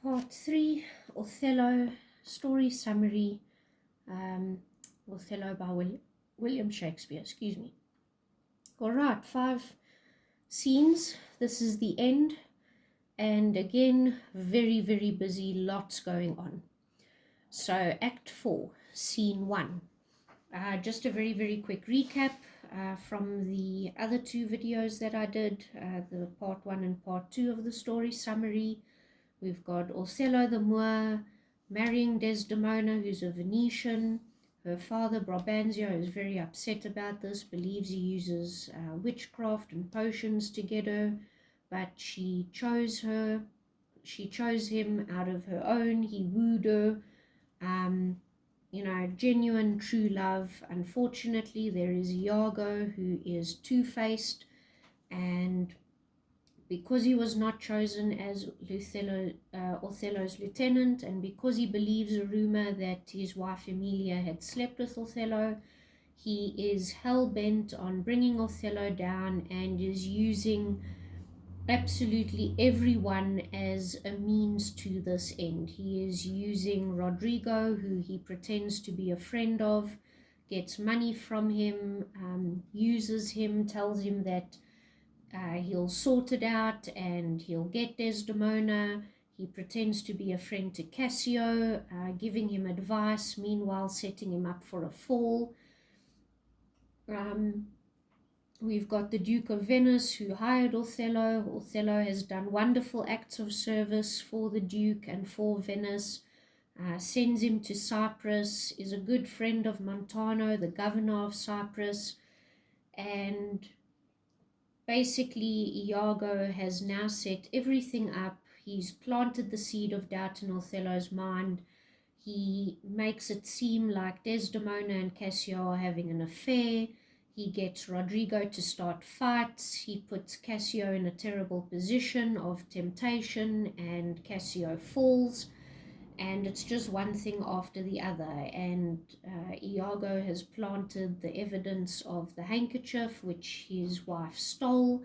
Part 3, Othello, story summary, um, Othello by William Shakespeare, excuse me. All right, 5 scenes. This is the end. And again, very, very busy, lots going on. So Act 4, Scene 1. Just a very, very quick recap from the other 2 videos that I did, the part 1 and part 2 of the story summary. We've got Othello the Moor marrying Desdemona, who's a Venetian. Her father, Brabantio, is very upset about this, believes he uses witchcraft and potions to get her, but she chose him out of her own. He wooed her, genuine, true love. Unfortunately, there is Iago, who is two-faced, and because he was not chosen as Othello's lieutenant, and because he believes a rumor that his wife Emilia had slept with Othello, he is hell-bent on bringing Othello down and is using absolutely everyone as a means to this end. He is using Rodrigo, who he pretends to be a friend of, gets money from him, uses him, tells him that he'll sort it out and he'll get Desdemona. He pretends to be a friend to Cassio, giving him advice, meanwhile setting him up for a fall. We've got the Duke of Venice, who hired Othello. Othello has done wonderful acts of service for the Duke and for Venice, sends him to Cyprus, is a good friend of Montano, the governor of Cyprus, and basically Iago has now set everything up. He's planted the seed of doubt in Othello's mind. He makes it seem like Desdemona and Cassio are having an affair. He gets Rodrigo to start fights. He puts Cassio in a terrible position of temptation, and Cassio falls. And it's just one thing after the other. And Iago has planted the evidence of the handkerchief, which his wife stole.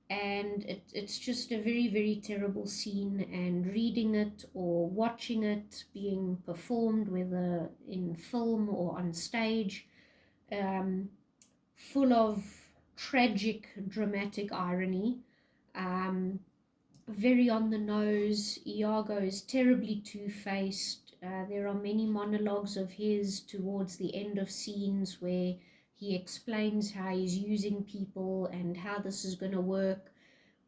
And it's just a very, very terrible scene. And reading it or watching it being performed, whether in film or on stage, full of tragic, dramatic irony. Very on the nose. Iago is terribly two-faced. There are many monologues of his towards the end of scenes where he explains how he's using people and how this is going to work.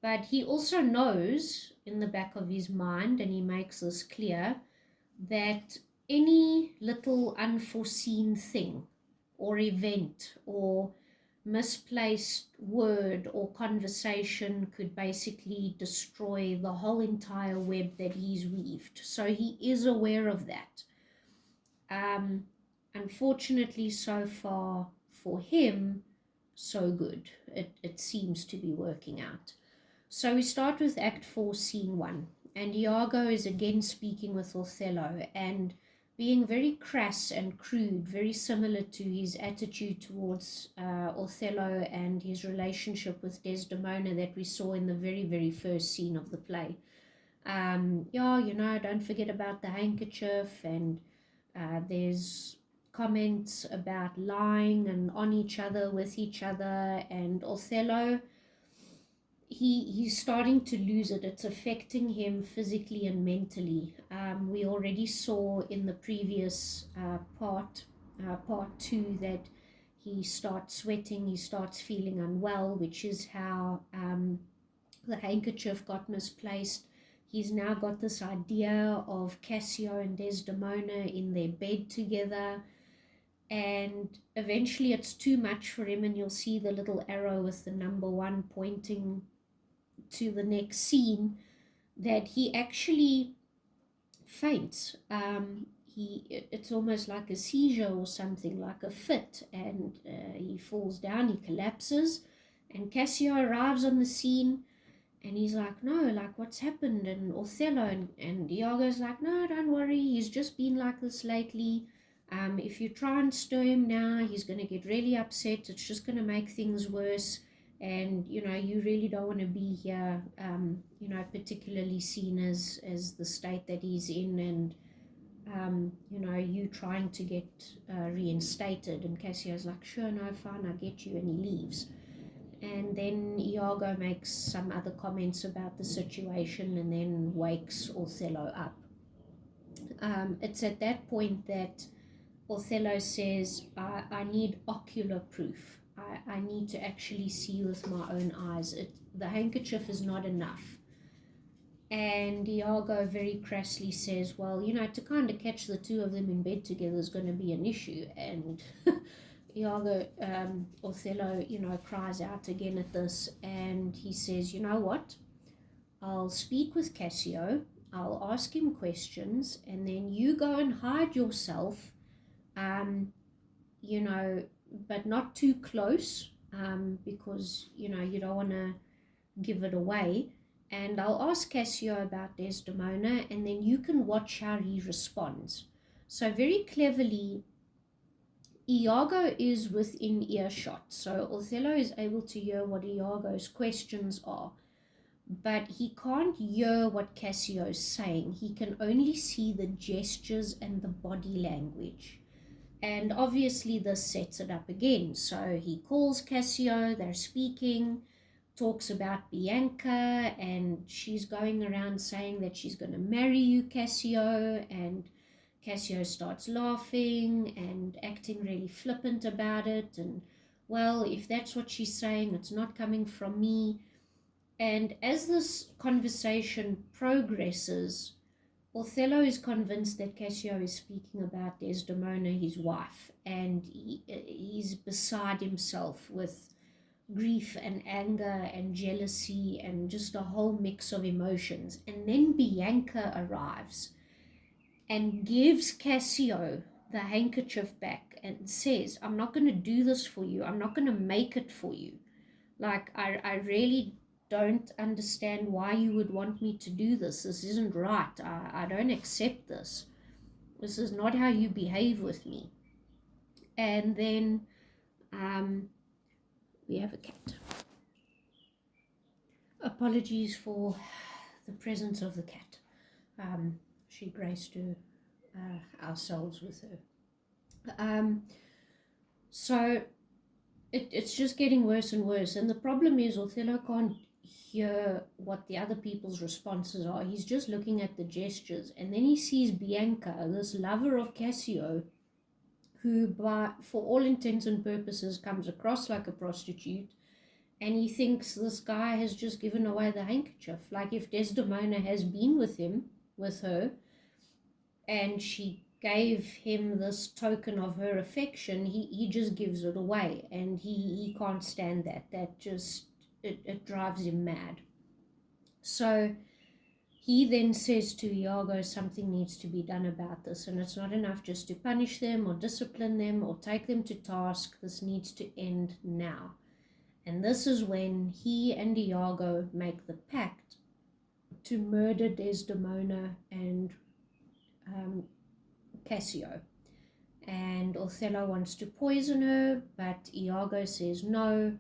But he also knows in the back of his mind, and he makes this clear, that any little unforeseen thing or event or misplaced word or conversation could basically destroy the whole entire web that he's weaved. So he is aware of that. Unfortunately, so far for him, so good. It seems to be working out. So we start with Act 4, Scene 1. And Iago is again speaking with Othello and being very crass and crude, very similar to his attitude towards Othello and his relationship with Desdemona that we saw in the very, very first scene of the play. Don't forget about the handkerchief, and there's comments about lying and on each other, with each other, and Othello, he's starting to lose it. It's affecting him physically and mentally. We already saw in the previous part 2, that he starts sweating, he starts feeling unwell, which is how the handkerchief got misplaced. He's now got this idea of Cassio and Desdemona in their bed together, and eventually it's too much for him, and you'll see the little arrow with the number 1 pointing to the next scene, that he actually faints. It's almost like a seizure or something, like a fit, and he falls down, he collapses, and Cassio arrives on the scene, and he's like, no, like, what's happened? And Othello and Iago's like, no, don't worry, he's just been like this lately. If you try and stir him now, he's going to get really upset. It's just going to make things worse. and you really don't want to be here, particularly seen as the state that he's in, and you trying to get reinstated. And Cassio's like, sure, no, fine, I get you, and he leaves. And then Iago makes some other comments about the situation and then wakes Othello up. It's at that point that Othello says, I need ocular proof. I need to actually see with my own eyes. The handkerchief is not enough. And Iago very crassly says, well, to kind of catch the two of them in bed together is going to be an issue. And Iago, Othello, cries out again at this, and he says, you know what? I'll speak with Cassio, I'll ask him questions, and then you go and hide yourself, but not too close, because, you don't want to give it away. And I'll ask Cassio about Desdemona, and then you can watch how he responds. So very cleverly, Iago is within earshot, so Othello is able to hear what Iago's questions are, but he can't hear what Cassio's saying. He can only see the gestures and the body language. And obviously this sets it up again. So he calls Cassio, they're speaking, talks about Bianca, and she's going around saying that she's going to marry you, Cassio, and Cassio starts laughing and acting really flippant about it, and, well, if that's what she's saying, it's not coming from me. And as this conversation progresses, Othello is convinced that Cassio is speaking about Desdemona, his wife, and he's beside himself with grief and anger and jealousy and just a whole mix of emotions. And then Bianca arrives and gives Cassio the handkerchief back and says, I'm not going to do this for you. I'm not going to make it for you. Like, I really don't understand why you would want me to do this. This isn't right. I don't accept this. This is not how you behave with me. And then we have a cat. Apologies for the presence of the cat. She graced ourselves with her. So it's just getting worse and worse. And the problem is Othello can't hear what the other people's responses are. He's just looking at the gestures. And then he sees Bianca, this lover of Cassio, who, for all intents and purposes, comes across like a prostitute. And he thinks this guy has just given away the handkerchief. Like, if Desdemona has been with her, and she gave him this token of her affection, he just gives it away, and he can't stand that. That just, it drives him mad. So he then says to Iago, something needs to be done about this, and it's not enough just to punish them or discipline them or take them to task. This needs to end now. And this is when he and Iago make the pact to murder Desdemona and Cassio. And Othello wants to poison her, but Iago says no,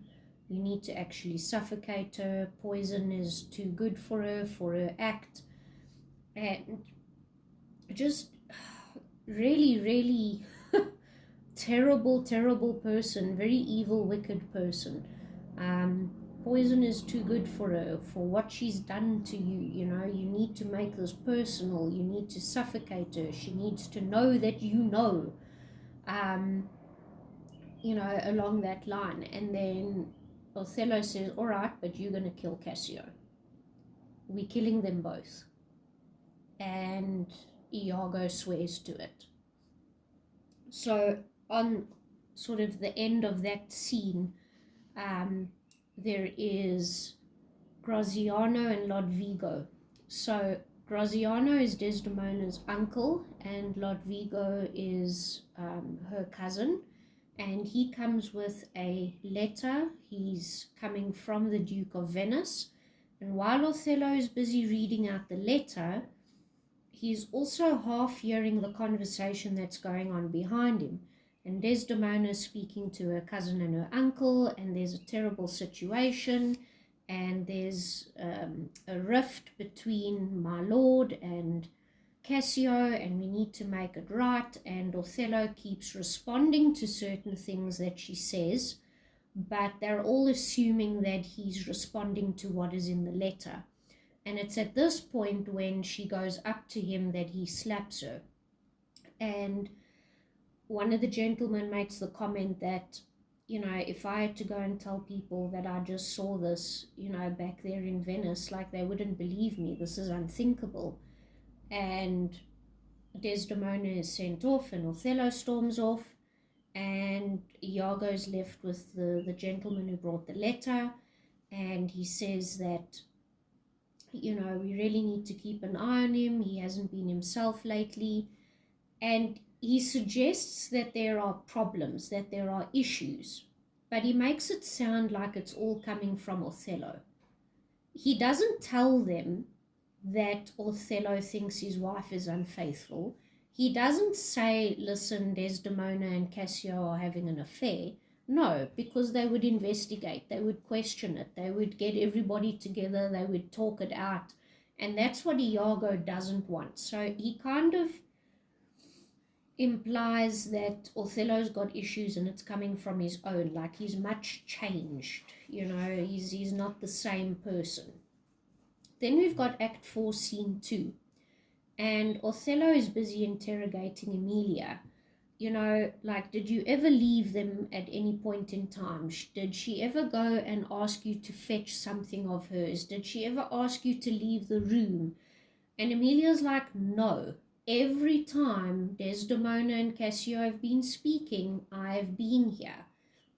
you need to actually suffocate her. Poison is too good for her act. And just really, really terrible person, very evil, wicked person. Poison is too good for her, for what she's done to you. You need to make this personal. You need to suffocate her. She needs to know that along that line. And then Othello says, all right, but you're going to kill Cassio. We're killing them both. And Iago swears to it. So on sort of the end of that scene, there is Graziano and Lodvigo. So Graziano is Desdemona's uncle, and Lodvigo is her cousin, and he comes with a letter. He's coming from the Duke of Venice, and while Othello is busy reading out the letter, he's also half hearing the conversation that's going on behind him. and Desdemona is speaking to her cousin and her uncle, and there's a terrible situation, and there's a rift between my lord and Cassio, and we need to make it right. And Othello keeps responding to certain things that she says, but they're all assuming that he's responding to what is in the letter. And it's at this point when she goes up to him that he slaps her. And one of the gentlemen makes the comment that, if I had to go and tell people that I just saw this, back there in Venice, like, they wouldn't believe me. This is unthinkable. And Desdemona is sent off, and Othello storms off, and Iago's left with the gentleman who brought the letter, and he says that, we really need to keep an eye on him. He hasn't been himself lately. And he suggests that there are problems, that there are issues, but he makes it sound like it's all coming from Othello. He doesn't tell them that Othello thinks his wife is unfaithful. He doesn't say, listen, Desdemona and Cassio are having an affair. No, because they would investigate, they would question it, they would get everybody together, they would talk it out. And that's what Iago doesn't want. So he kind of implies that Othello's got issues and it's coming from his own, like he's much changed, he's not the same person. Then we've got Act 4, Scene 2, and Othello is busy interrogating Emilia. Like, did you ever leave them at any point in time? Did she ever go and ask you to fetch something of hers? Did she ever ask you to leave the room? And Emilia's like, no. Every time Desdemona and Cassio have been speaking, I've been here.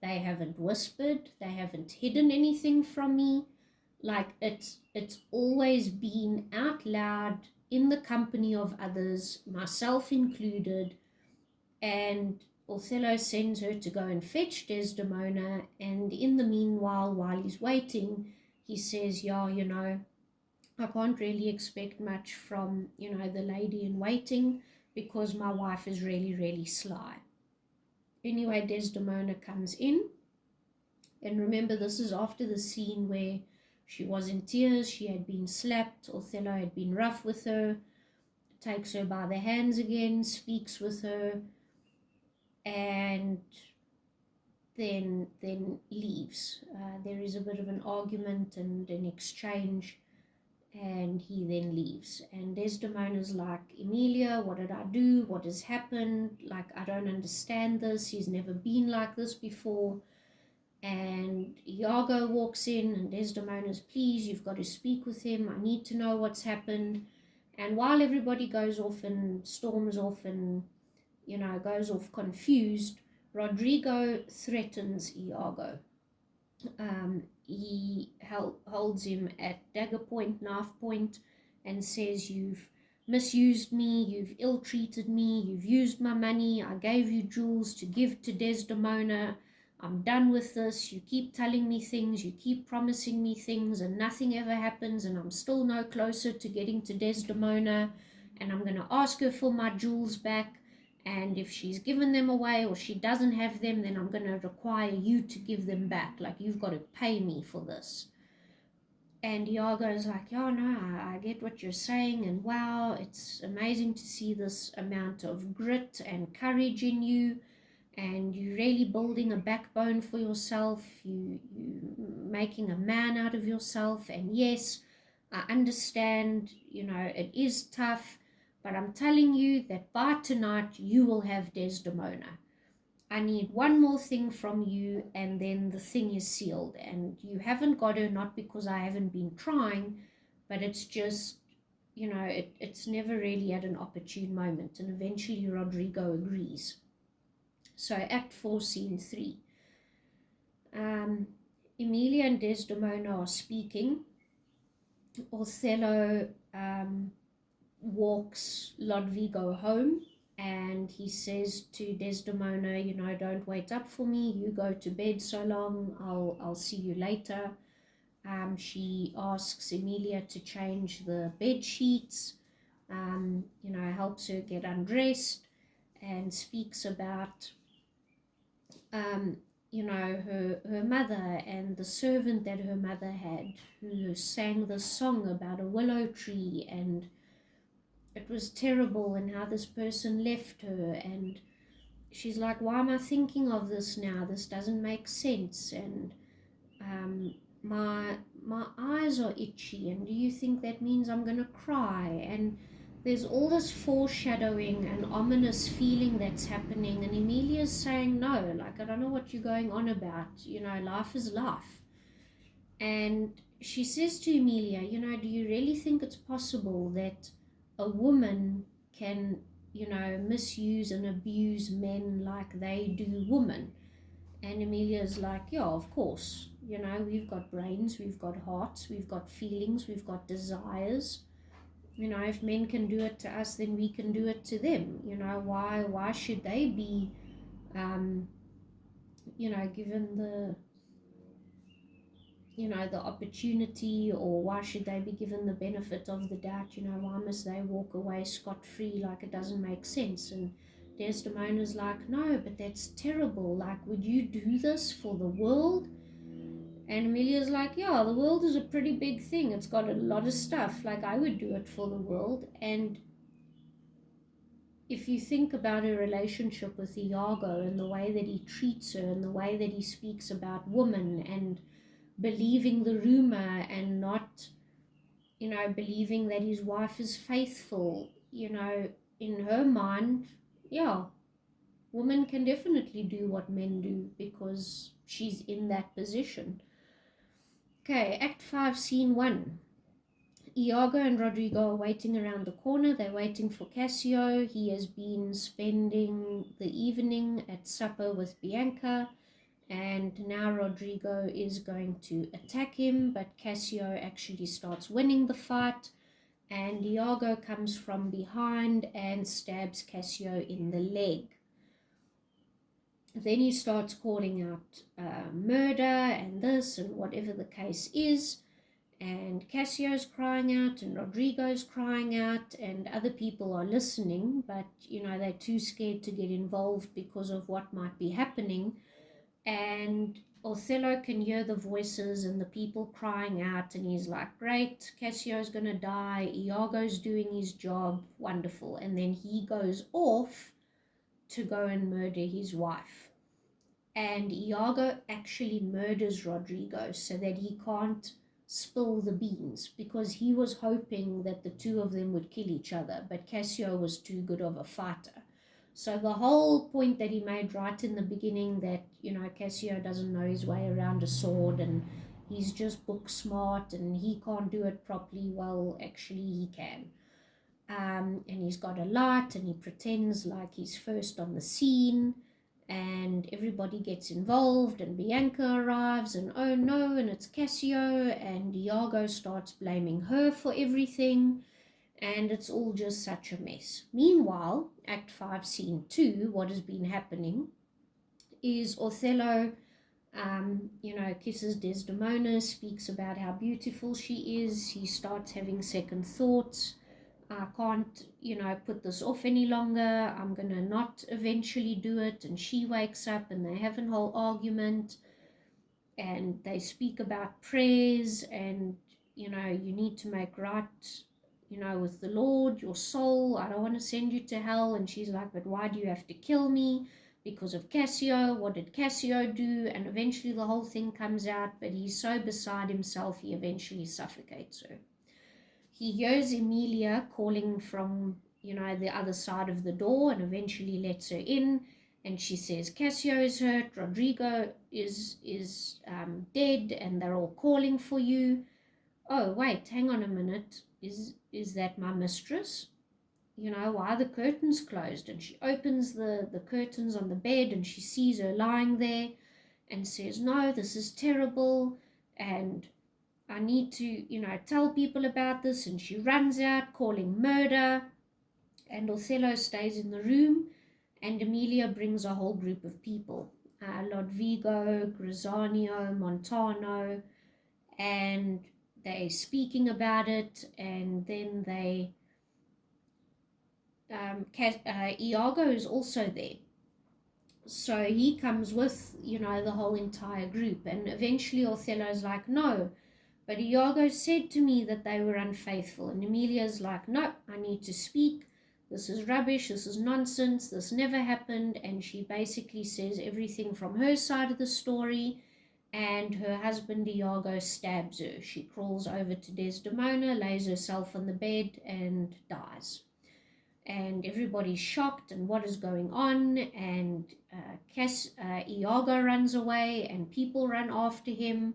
They haven't whispered, they haven't hidden anything from me. Like, it's always been out loud in the company of others, myself included. And Othello sends her to go and fetch Desdemona, and in the meanwhile, while he's waiting, he says, yeah, I can't really expect much from, the lady in waiting, because my wife is really, really sly. Anyway, Desdemona comes in, and remember, this is after the scene where she was in tears, she had been slapped, Othello had been rough with her, takes her by the hands again, speaks with her, and then leaves. There is a bit of an argument and an exchange, and he then leaves. And Desdemona's like, Emilia, what did I do? What has happened? Like, I don't understand this. He's never been like this before. And Iago walks in, and Desdemona's, please, you've got to speak with him. I need to know what's happened. And while everybody goes off and storms off and, goes off confused, Rodrigo threatens Iago. He holds him at dagger point, knife point, and says, you've misused me, you've ill-treated me, you've used my money, I gave you jewels to give to Desdemona, I'm done with this, you keep telling me things, you keep promising me things, and nothing ever happens, and I'm still no closer to getting to Desdemona, and I'm going to ask her for my jewels back, and if she's given them away or she doesn't have them, then I'm going to require you to give them back. Like, you've got to pay me for this. And Iago's like, oh no, I get what you're saying, and wow, it's amazing to see this amount of grit and courage in you, and you're really building a backbone for yourself, you making a man out of yourself, and yes, I understand, it is tough, but I'm telling you that by tonight you will have Desdemona. I need one more thing from you, and then the thing is sealed. And you haven't got her, not because I haven't been trying, but it's just, it's never really at an opportune moment. And eventually Rodrigo agrees. So Act 4, Scene 3. Emilia and Desdemona are speaking. Othello walks Lodvigo home, and he says to Desdemona, don't wait up for me, you go to bed so long, I'll see you later. She asks Emilia to change the bed sheets, helps her get undressed, and speaks about um, her mother and the servant that her mother had, who sang this song about a willow tree, and it was terrible, and how this person left her, and she's like, why am I thinking of this now? This doesn't make sense, and um, my eyes are itchy, and do you think that means I'm gonna cry? And there's all this foreshadowing and ominous feeling that's happening, and Emilia's saying, no, like, I don't know what you're going on about, life is life. And she says to Emilia, do you really think it's possible that a woman can, misuse and abuse men like they do women? And Emilia's like, yeah, of course. We've got brains, we've got hearts, we've got feelings, we've got desires. If men can do it to us, then we can do it to them. Why should they be, um, given the opportunity, or why should they be given the benefit of the doubt? Why must they walk away scot-free? Like, it doesn't make sense. And Desdemona's like, no, but that's terrible. Like, would you do this for the world? And Amelia's like, yeah, the world is a pretty big thing. It's got a lot of stuff. Like, I would do it for the world. And if you think about her relationship with Iago, and the way that he treats her, and the way that he speaks about women, and believing the rumor, and not, believing that his wife is faithful, in her mind, yeah, women can definitely do what men do because she's in that position. Okay, Act 5, Scene 1. Iago and Rodrigo are waiting around the corner. They're waiting for Cassio. He has been spending the evening at supper with Bianca, and now Rodrigo is going to attack him, but Cassio actually starts winning the fight, and Iago comes from behind and stabs Cassio in the leg. Then he starts calling out murder and this and whatever the case is, and Cassio's crying out and Rodrigo's crying out, and other people are listening, but they're too scared to get involved because of what might be happening. And Othello can hear the voices and the people crying out, and he's like, great, Cassio's gonna die, Iago's doing his job, wonderful. And then he goes off to go and murder his wife. And Iago actually murders Rodrigo so that he can't spill the beans, because he was hoping that the two of them would kill each other, but Cassio was too good of a fighter. So the whole point that he made right in the beginning, that Cassio doesn't know his way around a sword, and he's just book smart and he can't do it properly, well, actually he can. And he's got a light, and he pretends like he's first on the scene, and everybody gets involved, and Bianca arrives, and oh no, and it's Cassio, and Iago starts blaming her for everything, and it's all just such a mess. Meanwhile, Act 5, Scene 2, what has been happening is Othello, kisses Desdemona, speaks about how beautiful she is. He starts having second thoughts. I can't, put this off any longer. I'm going to not eventually do it. And she wakes up, and they have a whole argument, and they speak about prayers, and, you need to make right, with the Lord, your soul. I don't want to send you to hell. And she's like, but why do you have to kill me? Because of Cassio. What did Cassio do? And eventually the whole thing comes out, but he's so beside himself, he eventually suffocates her. He hears Emilia calling from, the other side of the door, and eventually lets her in. And she says, Cassio is hurt, Rodrigo is dead, and they're all calling for you. Oh, wait, hang on a minute. Is that my mistress? Why are the curtains closed? And she opens the curtains on the bed, and she sees her lying there, and says, no, this is terrible, and I need to, tell people about this. And she runs out calling murder, and Othello stays in the room, and Emilia brings a whole group of people, Lodvigo, Grisanio, Montano, and they're speaking about it. And then Iago is also there. So he comes with, the whole entire group. And eventually Othello's like, no, but Iago said to me that they were unfaithful. And Emilia's like, no, I need to speak. This is rubbish. This is nonsense. This never happened. And she basically says everything from her side of the story. And her husband Iago stabs her. She crawls over to Desdemona, lays herself on the bed, and dies. And everybody's shocked and what is going on, and Iago runs away and people run after him,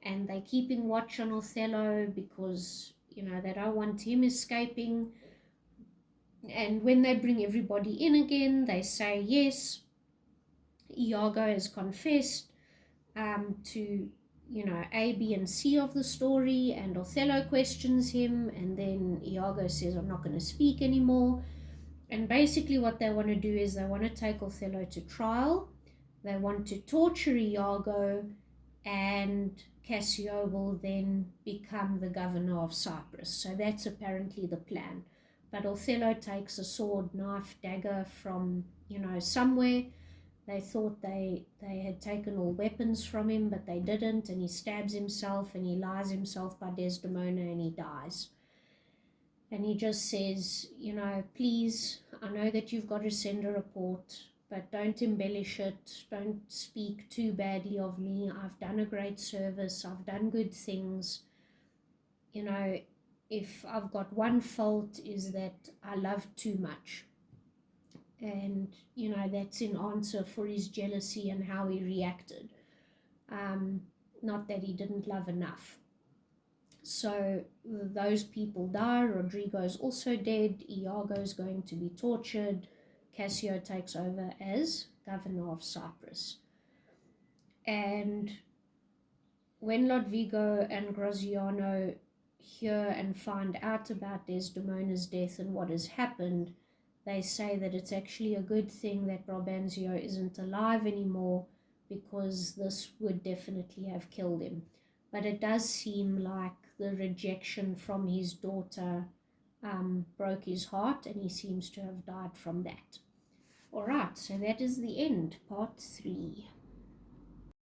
and they're keeping watch on Othello because they don't want him escaping. And when they bring everybody in again, they say yes, Iago has confessed to A, B, and C of the story, and Othello questions him, and then Iago says, I'm not going to speak anymore. And basically what they want to do is they want to take Othello to trial. They want to torture Iago, and Cassio will then become the governor of Cyprus. So that's apparently the plan. But Othello takes a sword, knife, dagger from, somewhere. They thought they had taken all weapons from him, but they didn't, and he stabs himself, and he lies himself by Desdemona, and he dies. And he just says, please, I know that you've got to send a report, but don't embellish it. Don't speak too badly of me. I've done a great service. I've done good things. If I've got one fault is that I love too much. And, that's in answer for his jealousy and how he reacted. Not that he didn't love enough. So those people die. Rodrigo's also dead. Iago's going to be tortured. Cassio takes over as governor of Cyprus. And when Lodvigo and Graziano hear and find out about Desdemona's death and what has happened, they say that it's actually a good thing that Brabantio isn't alive anymore, because this would definitely have killed him. But it does seem like the rejection from his daughter broke his heart, and he seems to have died from that. All right, so that is the end, part 3.